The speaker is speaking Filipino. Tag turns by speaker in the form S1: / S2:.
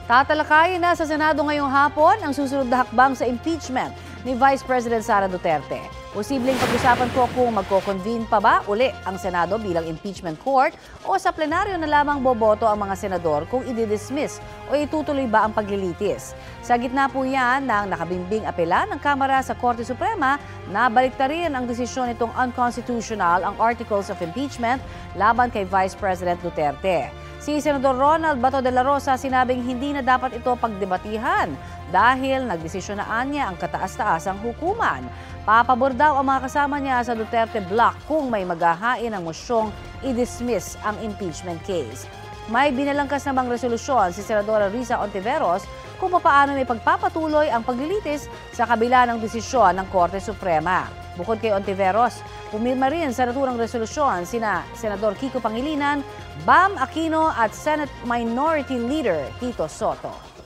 S1: Tatalakayin na sa Senado ngayong hapon ang susunod na hakbang sa impeachment ni Vice President Sara Duterte. Posibleng pag-usapan po kung magko-convene pa ba uli ang Senado bilang impeachment court o sa plenaryo na lamang boboto ang mga senador kung i-dismiss o itutuloy ba ang paglilitis. Sa gitna po yan ng nakabimbing apela ng Kamara sa Korte Suprema na baliktarin ang desisyon nitong unconstitutional ang Articles of Impeachment laban kay Vice President Duterte. Si Senador Ronald Bato de la Rosa sinabing hindi na dapat ito pagdebatihan dahil nagdesisyon na anya ang kataas-taasang hukuman. Papabor daw ang mga kasama niya sa Duterte Block kung may maghahain ng mosyong i-dismiss ang impeachment case. May binalangkas namang resolusyon si Senadora Risa Hontiveros kung paano may pagpapatuloy ang paglilitis sa kabila ng desisyon ng Korte Suprema. Bukod kay Hontiveros, pumirma rin sa naturang resolusyon sina Senador Kiko Pangilinan, Bam Aquino at Senate Minority Leader Tito Soto.